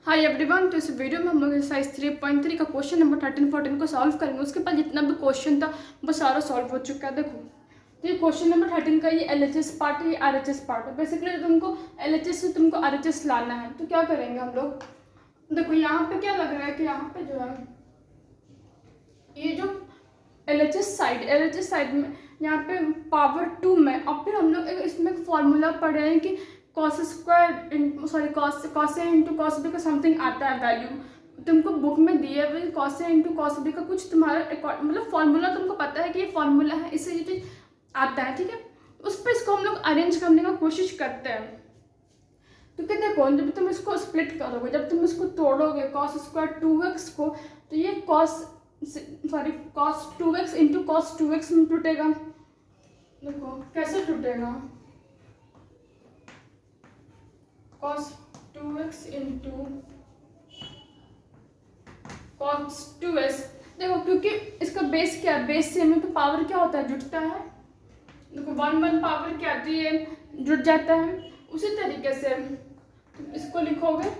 Hi everyone. तो इस video में हम लोग एक्सरसाइज 3.3 का क्वेश्चन नंबर 13-14 को सॉल्व करेंगे। उसके बाद जितना भी क्वेश्चन था वो सारा सॉल्व हो चुका है। देखो, तो ये क्वेश्चन नंबर 13 का ये LHS पार्ट है, ये RHS पार्ट है। बेसिकली तुमको LHS से तुमको RHS लाना है, तो क्या करेंगे हम लोग। देखो यहाँ पे क्या लग रहा है कि यहाँ पे जो है ये जो LHS साइड में यहाँ पे पावर 2 में, और फिर हम लोग इसमें फॉर्मूला पढ़ रहे हैं कि cos square sorry cos A into cos B का समथिंग आता है वैल्यू। तुमको बुक में दिए हुए cos A into cos B का कुछ तुम्हारा मतलब फॉर्मूला तुमको पता है कि ये फॉर्मूला है, इससे ये चीज़ आता है, ठीक है। उस पर इसको हम लोग अरेंज करने का कोशिश करते हैं। तो क्या देखो, जब तुम इसको स्प्लिट करोगे, जब तुम इसको तोड़ोगे कॉस स्क्वायर 2x को, तो ये cos 2x into cos 2x में टूटेगा। देखो कैसे टूटेगा, cos 2x into cos 2x। देखो क्योंकि इसका बेस क्या है, बेस से में तो पावर क्या होता है, जुटता है। देखो 1 पावर क्या आती है, जुट जाता है। उसी तरीके से तुम इसको लिखोगे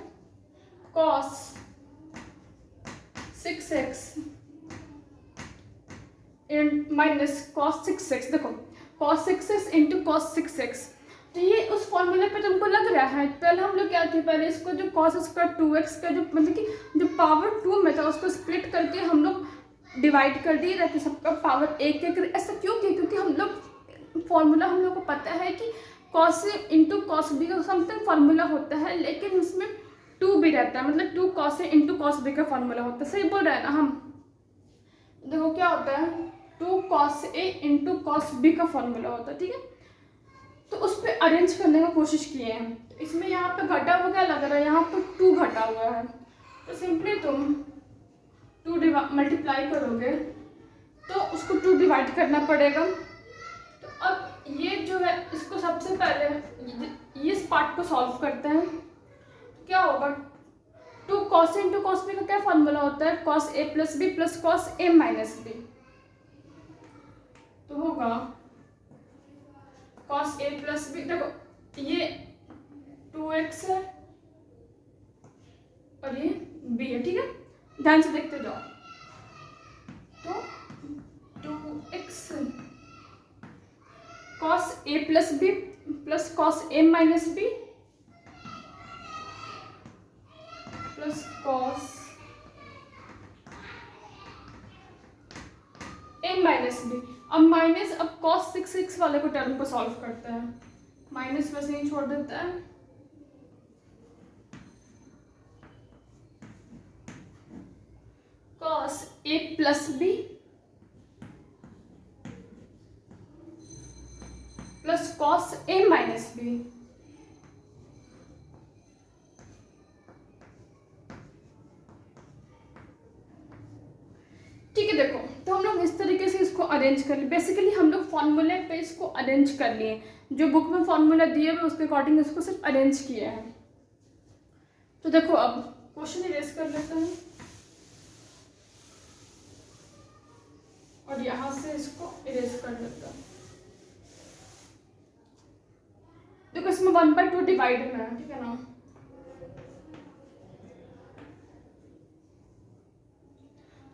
cos 6x minus cos 6x। देखो cos 6x into cos 6x, तो ये उस फॉर्मूले पे तुमको लग रहा है। पहले हम लोग क्या थे, पहले इसको जो cos स्क्वायर 2x का जो मतलब कि जो पावर 2 में था उसको स्प्लिट करके हम लोग डिवाइड कर दिए रहते, सबका पावर एक एक। ऐसा क्यों किया, क्योंकि हम लोग फॉर्मूला हम लोग को पता है कि cos ए इंटू कॉस बी का समथिंग फार्मूला होता है, लेकिन उसमें 2 भी रहता है, मतलब 2 cos ए इंटू कॉस बी का फार्मूला होता है। सही बोल रहे हैं ना हम। देखो क्या होता है, 2 cos ए इंटू कॉस बी का फॉर्मूला होता है, ठीक है। तो उस पर अरेंज करने का कोशिश किए हैं। तो इसमें यहाँ पे घटा हुआ क्या लग रहा है, यहाँ पे 2 घटा हुआ है, तो सिंपली तुम 2 मल्टीप्लाई करोगे तो उसको 2 डिवाइड करना पड़ेगा। तो अब ये जो है इसको सबसे पहले इस पार्ट को सॉल्व करते हैं। तो क्या होगा, 2 cos ए इंटू कॉस बी का क्या फॉर्मूला होता है, cos ए प्लस बी प्लस cos ए माइनस बी। तो होगा cos ए प्लस बी। देखो ये 2x है और ये b है, ठीक है। ध्यान से देखते जाओ। तो 2x cos a plus B plus cos a minus B plus cos a minus B. अब माइनस, अब cos 6x वाले को टर्म को सॉल्व करते हैं। माइनस वैसे ही छोड़ देता है। cos a plus B plus cos a minus B. ठीक है, देखो तो हम लोग इस तरीके से इसको अरेंज कर लिए। बेसिकली हम लोग फॉर्मूले पे इसको अरेंज कर लिए, जो बुक में फॉर्मूला दिए हुए उसके अकॉर्डिंग इसको सिर्फ अरेंज किए हैं। तो देखो अब क्वेश्चन इरेज कर लेते हैं और यहाँ से इसको इरेज कर लेते हैं। देखो इसमें 1/2 डिवाइड में है, ठीक है ना।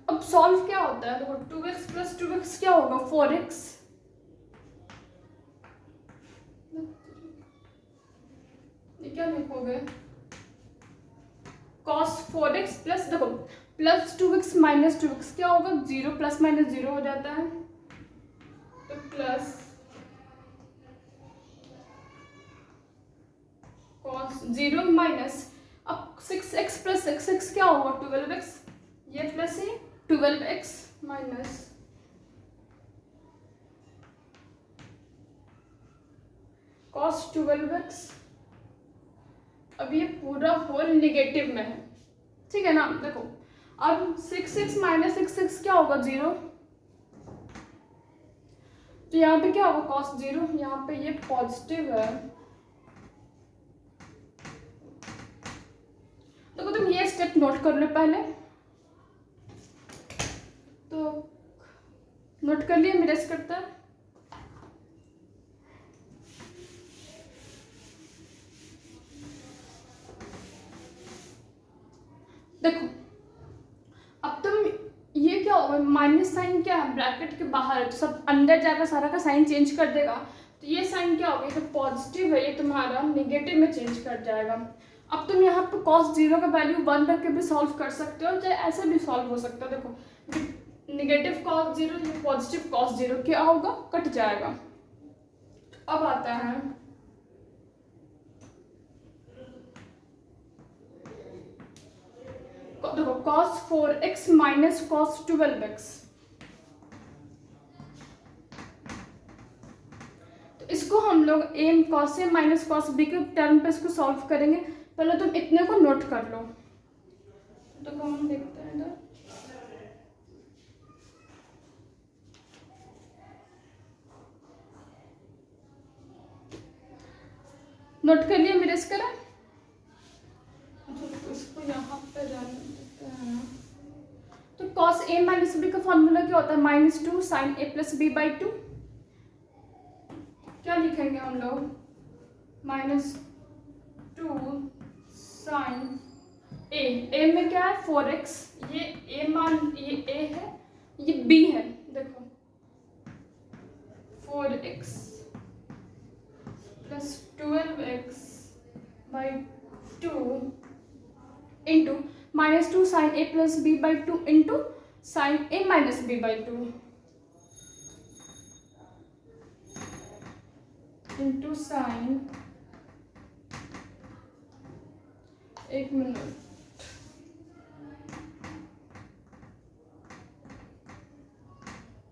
अब सॉल्व क्या होता है, देखो 2x प्लस 2x क्या होगा, 4x। ये क्या लिखोगे, cos 4x प्लस, देखो प्लस 2x माइनस 2x क्या होगा, 0 प्लस माइनस 0 हो जाता है। तो प्लस cos 0 माइनस, अब 6x प्लस 6x क्या होगा, 12x। ये प्लस है 12x माइनस cos 12x। अब ये पूरा होल निगेटिव में है, ठीक है ना। देखो अब 6x माइनस 6x क्या होगा, 0। तो यहाँ पे क्या होगा, cos 0, यहाँ पे ये पॉजिटिव है। देखो तुम ये स्टेप नोट कर लो पहले। तो नोट कर लिया, मेरा करता है। देखो अब तुम ये क्या होगा, माइनस साइन क्या है, ब्रैकेट के बाहर है तो सब अंदर जाकर सारा का साइन चेंज कर देगा। तो ये साइन क्या होगा, ये जो पॉजिटिव है ये तुम्हारा नेगेटिव में चेंज कर जाएगा। अब तुम यहाँ पे cos 0 का वैल्यू 1 रख के भी सॉल्व कर सकते हो, चाहे ऐसे भी सॉल्व हो सकता है। देखो नेगेटिव cos 0 ये पॉजिटिव cos 0 क्या होगा, कट जाएगा। अब आता है देखो cos 4x minus cos 12x। तो इसको हम लोग a cos a minus cos b के टर्म पे इसको सॉल्व करेंगे। पहले तुम इतने को नोट कर लो। तो हम देखते हैं इधर, नोट कर लिया मेरे इसका। तो इसको यहाँ पे जाने देते हैं। तो cos a माइनस b का फॉर्मूला क्या होता है, -2 sin a plus b by 2। क्या लिखेंगे हम लोग, -2 sin a में क्या है 4x, ये a मान ये a है ये b है। देखो 4x plus 12x by 2 into -2 sin a plus b by 2 into sin a minus b by 2 into sine, एक minute,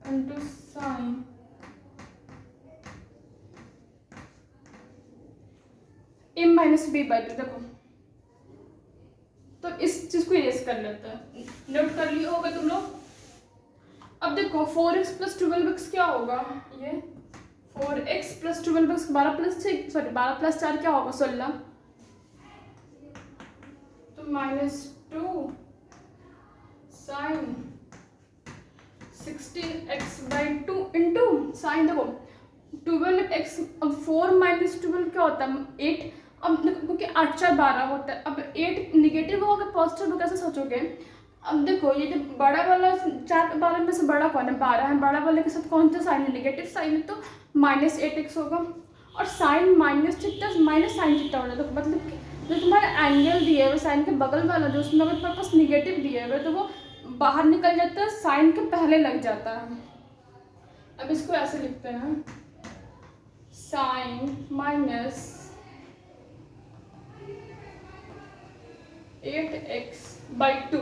into sine a minus b by 2। देखो तो इस चीज को इरेज कर लेते हैं, नोट कर लिया होगा तुम लोग। अब देखो 4x प्लस 12x क्या होगा, ये 4x plus 12x 12 plus 6 sorry 12 plus 4 क्या होगा 16। तो -2 sign 16x by 2 into sign, देखो 12x, अब 4 माइनस 12 क्या होता है 8। अब क्योंकि 8 4 12 होता है, अब 8 निगेटिव होगा पॉजिटिव हो कैसे सोचोगे। अब देखो ये जो बड़ा वाला 4 12 में से बड़ा कौन है, 12 है, बड़ा वाले के साथ कौन सा साइन है, निगेटिव साइन है, तो -8x होगा। और sine minus theta minus sine theta हो जाता है। मतलब जो तुम्हारा एंगल दिए हुए साइन के बगल वाला जो उसमें अगर तुम्हारे पास निगेटिव दिए हुए तो वो बाहर निकल जाता है, साइन के पहले लग जाता है। अब इसको ऐसे लिखते हैं, साइन माइनस 8x बाई 2।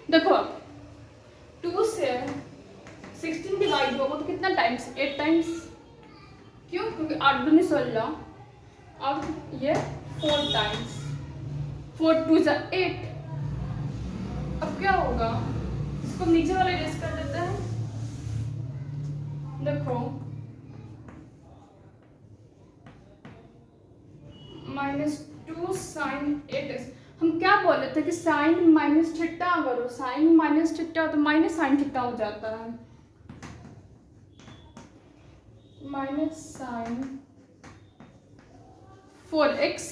देखो अब 2 से 16 डिवाइड होगा तो कितना टाइम्स, 8 टाइम्स। क्यों, क्योंकि 8 दूनी 16। अब ये 4 टाइम्स, 4 2 जा 8। अब क्या होगा, इसको नीचे वाला इरेज कर देते हैं। देखो -2 साइन 8x। हम क्या बोले थे कि साइन माइनस थीटा करो, साइन माइनस थीटा तो माइनस साइन थीटा हो जाता है, माइनस साइन 4x।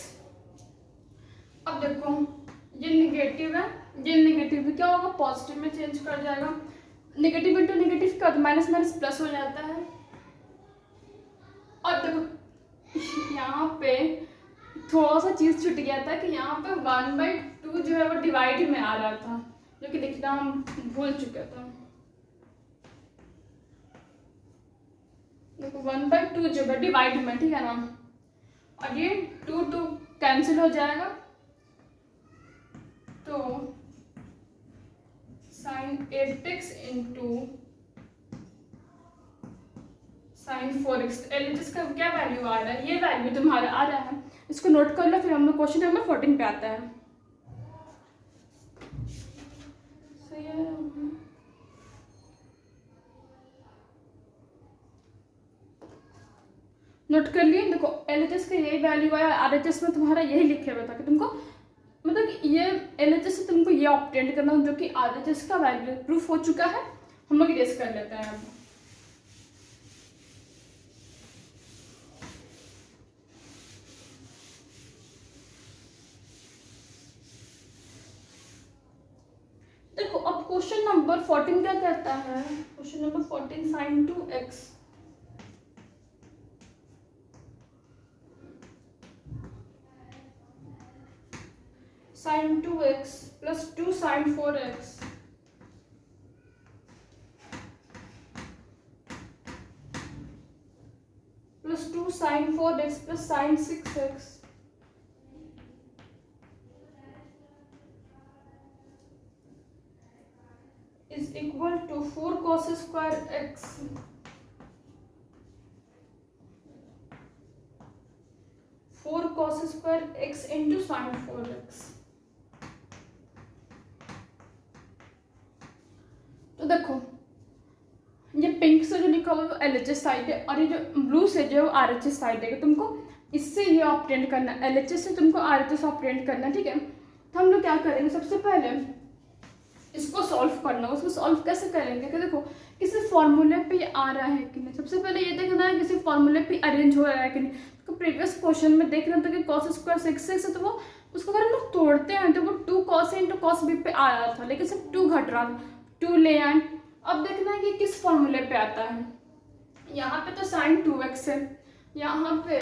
अब देखो ये निगेटिव है, ये निगेटिव भी क्या होगा पॉजिटिव में चेंज कर जाएगा। निगेटिव इंटू निगेटिव क्या होता है, माइनस माइनस प्लस हो जाता है। और देखो यहाँ पे थोड़ा सा चीज़ छूट गया था कि यहाँ पे 1/2 जो है वो डिवाइड में आ रहा था, जो कि लिखना हम भूल चुके थे। देखो 1/2 जो है डिवाइड में, ठीक है ना। और ये 2 2 कैंसिल हो जाएगा, तो sign 8x into sine 4x। LHS का क्या वैल्यू आ रहा है, ये वैल्यू तुम्हारा आ रहा है। इसको नोट कर लो, फिर हम लोग क्वेश्चन नंबर 14 पे आता है। सही है, नोट कर लिए। देखो एलएचएस का यही वैल्यू आया, आरएचएस में तुम्हारा यही लिखे हुआ था कि तुमको मतलब ये एलएचएस से तुमको ये ऑब्टेन करना जो कि आरएचएस का वैल्यू प्रूफ हो चुका है। हम लोग इरेज कर लेते हैं अब। क्वेश्चन नंबर 14 क्या कहता है? Question number 14 sine 2x plus 2 sine 4x plus 2 sine 4x plus sine 6x is equal to 4 cos square x 4 cos square x into sin 4x। तो देखो ये पिंक से जो लिखा हुआ है वो LHS साइड है और ये जो ब्लू से जो है वो RHS साइड है। तुमको इससे ये ऑपरेट करना है, LHS से तुमको RHS ऑपरेट करना है, ठीक है। तो हम लोग क्या करेंगे, सबसे पहले इसको सॉल्व करना। उसको सॉल्व कैसे करेंगे कि देखो किसी फॉर्मूले पे ये आ रहा है कि नहीं। सबसे पहले ये देखना है किसी फॉर्मूले पे अरेंज हो रहा है कि नहीं। तो प्रीवियस क्वेश्चन में देख रहे थे कि cos स्क्वायर 6x है, तो वो उसको अगर हम लोग तोड़ते हैं तो वो 2 cos a into cos b पे आ रहा था, लेकिन सिर्फ 2 घट रहा था, 2 ले आए। अब देखना है कि किस फॉर्मूले पे आता है। यहाँ पे तो साइन 2x है, यहाँ पे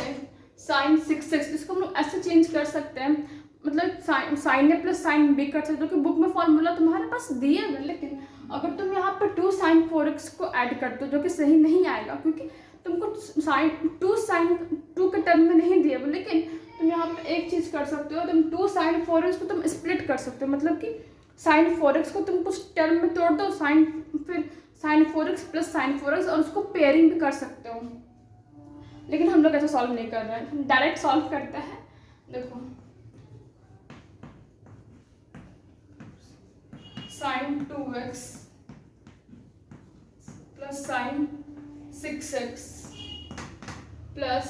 साइन 6x, इसको हम लोग ऐसे चेंज कर सकते हैं, मतलब साइन ए प्लस साइन बी कर सकते हो कि बुक में फॉर्मूला तुम्हारे पास दिए हुए। लेकिन अगर तुम यहाँ पर 2 साइन 4x को ऐड करते हो जो कि सही नहीं आएगा, क्योंकि तुमको साइन 2 के टर्म में नहीं दिए हुए। लेकिन तुम यहाँ पर एक चीज़ कर सकते हो, तुम 2 साइन 4x को तुम स्प्लिट कर सकते हो, मतलब कि साइन 4x को तुम कुछ टर्म में तोड़ दो, फिर sign 4x plus sign 4x और उसको पेयरिंग भी कर सकते हो। लेकिन हम लोग ऐसा सॉल्व नहीं कर रहे हैं, डायरेक्ट सॉल्व करते हैं। देखो sine 2x plus sine 6x plus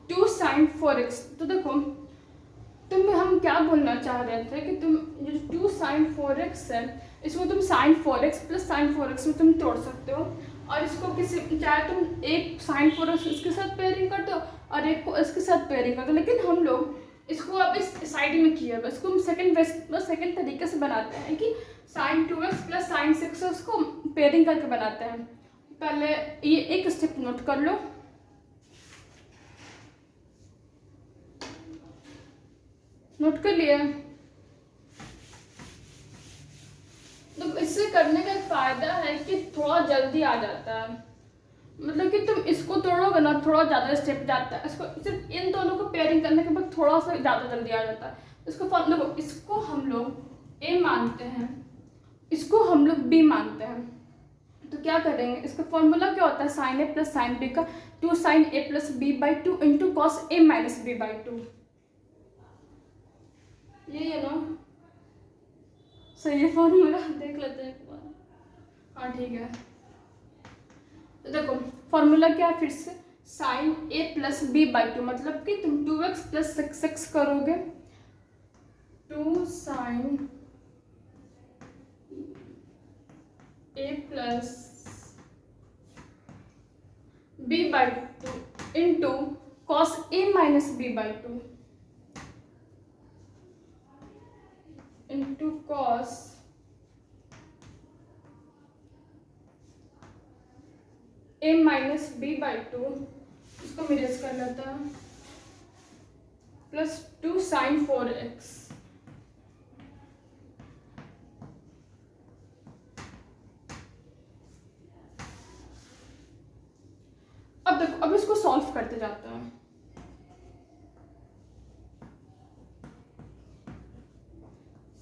2 sine 4x। तो देखो हम क्या बोलना चाह रहे थे कि तुम जो 2 साइन 4x है इसको तुम sign 4x plus sign 4x में तुम तोड़ सकते हो, और इसको किसी चाहे तुम एक साइन 4x इसके साथ पेयरिंग कर दो और एक को इसके साथ पेयरिंग कर दो। लेकिन हम लोग इसको अब इस साइड में किया है, इसको हम सेकंड तरीके से बनाते हैं कि sign 2x plus sine 6x को पेयरिंग करके बनाते हैं। पहले ये एक स्टेप नोट कर लो। नोट कर लिया। तो इससे करने का एक फायदा है कि थोड़ा जल्दी आ जाता है, मतलब कि तुम इसको तोड़ोगे ना थोड़ा ज़्यादा स्टेप जाता है, इसको सिर्फ इन दोनों को पेयरिंग करने के बाद थोड़ा सा ज़्यादा जल्दी आ जाता है। इसको हम लोग A मानते हैं, इसको हम लोग B मानते हैं। तो क्या करेंगे, इसका फॉर्मूला क्या होता है, sine A plus sine B का 2 sine A plus B by 2 into cos A minus B by 2। ये है ना, सही है फॉर्मूला, देख लेते हैं एक बार। हाँ ठीक है। तो देखो फॉर्मूला क्या है फिर से, sine A plus B by 2, मतलब कि तुम 2x प्लस 6x करोगे, 2 sine A plus B by 2 into cos A minus B by 2 into cos A minus B by 2, इसको मिरेज कर लेता है, प्लस 2 साइन 4x। अब देखो अब इसको सॉल्व करते जाते हैं।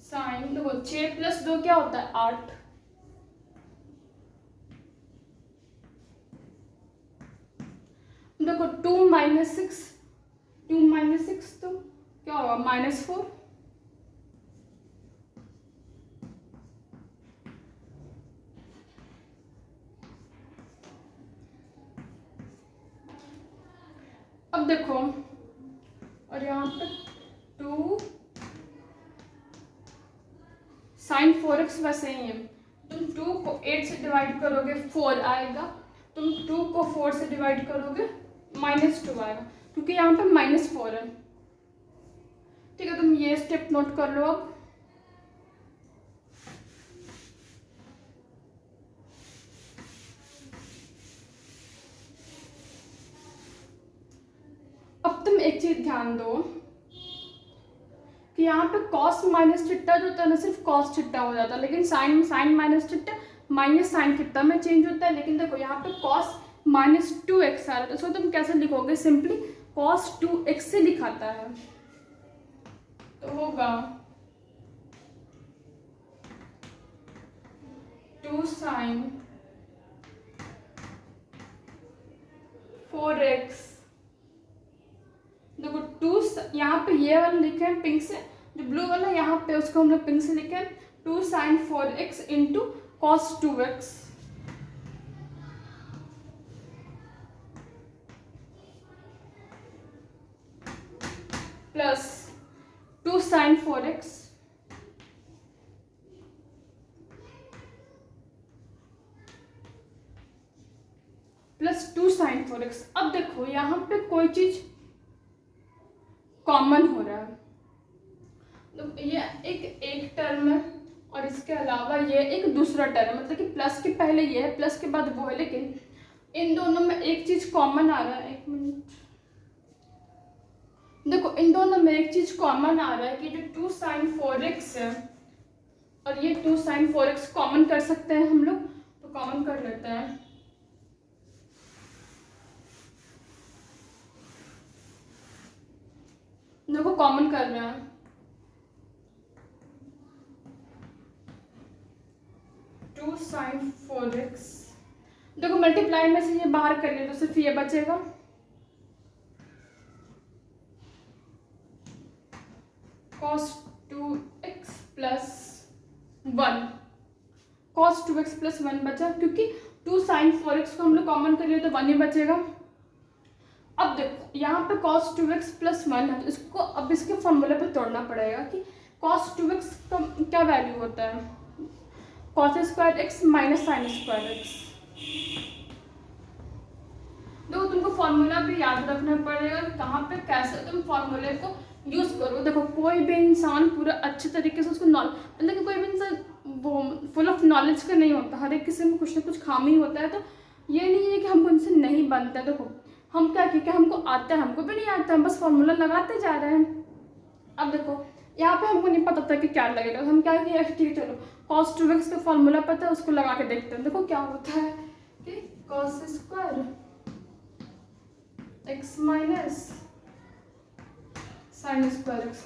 साइन देखो 6 प्लस 2 क्या होता है 8, देखो 2 माइनस 6 तो क्या होगा -4। अब देखो और यहाँ पे 2 साइन 4x वैसे ही है, तुम 2 को 8 से डिवाइड करोगे 4 आएगा, तुम 2 को 4 से डिवाइड करोगे -2 आएगा, क्योंकि यहाँ पे -4 है। ठीक है, तुम ये स्टेप नोट कर लो। अब तुम एक चीज ध्यान दो कि यहाँ पे कॉस माइनस थीटा जो होता है ना, सिर्फ कॉस थीटा हो जाता है, लेकिन sine minus theta minus sine theta में चेंज होता है। लेकिन देखो यहाँ पे कॉस -2x आ रहा है, तो इसको तुम कैसे लिखोगे? सिंपली कॉस 2x से लिखाता है, तो होगा 2 sin 4x। देखो 2 यहाँ पे ये वाला लिखे हैं पिंक से, जो ब्लू वाला यहाँ पे उसको हम लोग पिंक से लिखे हैं 2 sin 4x into cos 2x plus 2 sin 4x plus 2 sin 4x। अब देखो यहाँ पे कोई चीज कॉमन हो रहा है, तो ये एक टर्म है और इसके अलावा ये एक दूसरा टर्म, मतलब कि प्लस के पहले ये है, प्लस के बाद वो है, लेकिन इन दोनों में एक चीज कॉमन आ रहा है। एक मिनट, देखो इन दोनों में एक चीज कॉमन आ रहा है कि जो 2 sin 4x है और ये 2 sin 4x कॉमन कर सकते हैं हम लोग, तो कॉमन कर लेते हैं। देखो कॉमन कर रहे हैं, 2 sin 4x। देखो मल्टीप्लाई में से ये बाहर कर लिया तो सिर्फ ये बचेगा, cos 2x plus 1। cos 2x plus 1 बचा, क्योंकि 2 sin 4x को हम लोग कॉमन कर लिए तो 1 ही बचेगा। अब देखो यहाँ पे cos 2x प्लस 1 है, तो इसको अब इसके फॉर्मूले पे तोड़ना पड़ेगा कि cos 2x का क्या वैल्यू होता है, cos square x minus sign square x। देखो तुमको फॉर्मूला भी याद रखना पड़ेगा कि कहाँ पे कैसे तुम फॉर्मूले को यूज करो। देखो कोई भी इंसान पूरा अच्छे तरीके से उसको मतलब कि कोई भी इंसान वो फुल ऑफ नॉलेज का नहीं होता, हर एक किसी में कुछ ना कुछ खामी होता है, तो ये नहीं है कि हमको इनसे नहीं बनता है। देखो हम क्या क्योंकि हमको आता है, हमको भी नहीं आता, हम बस फॉर्मूला लगाते जा रहे हैं। अब देखो यहाँ पे हमको नहीं पता था कि क्या लगेगा, हम क्या किया, ठीक है चलो cos 2x का फॉर्मूला पता है, उसको लगा के देखते हैं। देखो क्या होता है कि cos square x minus sign square x,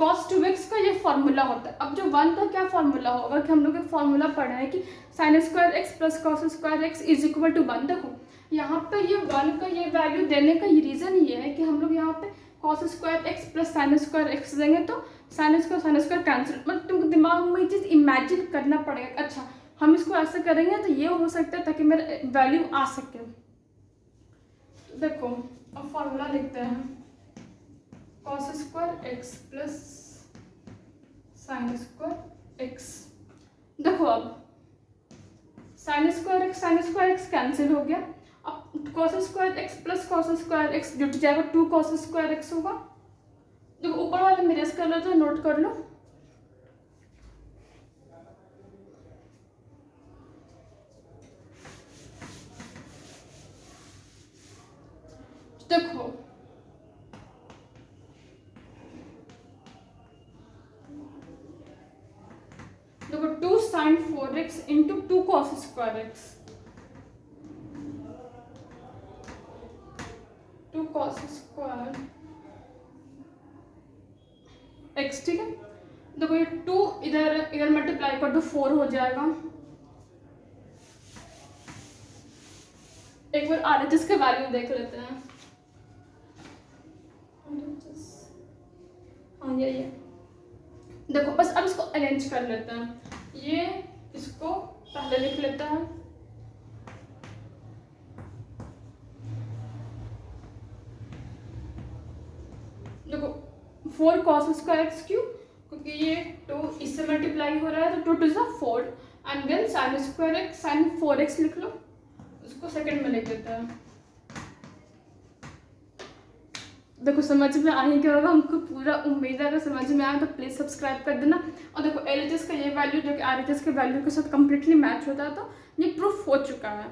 cos 2x का ये फॉर्मूला होता है। अब जो 1 का क्या फॉर्मूला होगा कि हम लोग एक फॉर्मूला पढ़ा है कि sine square x plus cos square x is equal to 1। देखो यहाँ पे ये 1 का ये वैल्यू देने का ये रीज़न ये है कि हम लोग यहाँ पे cos square x plus sign square x देंगे तो साइन स्क्वायर कैंसिल, मतलब तुमको दिमाग में ये चीज़ इमेजिन करना पड़ेगा। अच्छा हम इसको ऐसे करेंगे तो ये हो सकता है ताकि मेरा वैल्यू आ सके। तो देखो अब फॉर्मूला लिखते हैं, cos square x plus sign square x। देखो अब साइन स्क्वायर x कैंसिल हो गया, अब cos square x plus cos square x जुट जाएगा, 2 cos स्क्वायर x होगा। देखो ऊपर वाले में रेस कर लो तो नोट कर लो, देखो देखो 2 sin 4x into 2 cos square x, 2 cos square x, ठीक है। देखो ये 2 इधर मल्टीप्लाई कर दो 4 हो जाएगा। एक बार RHS का वैल्यू देख लेते हैं, हाँ ये देखो बस अब इसको अरेंज कर लेते हैं, ये इसको पहले लिख लेते हैं, देखो 4 cos स्क्वायर एक्स क्यूब, क्योंकि ये 2 इससे मल्टीप्लाई हो रहा है तो 2 2 4 and then sine square x sine 4x लिख लो, उसको सेकंड में लिख देते हैं। देखो समझ में आ ही गया होगा, हमको पूरा उम्मीद है। अगर समझ में आया तो प्लीज़ सब्सक्राइब कर देना। और देखो LHS का ये वैल्यू जो कि RHS के वैल्यू के साथ कम्प्लीटली मैच होता है, तो ये प्रूफ हो चुका है।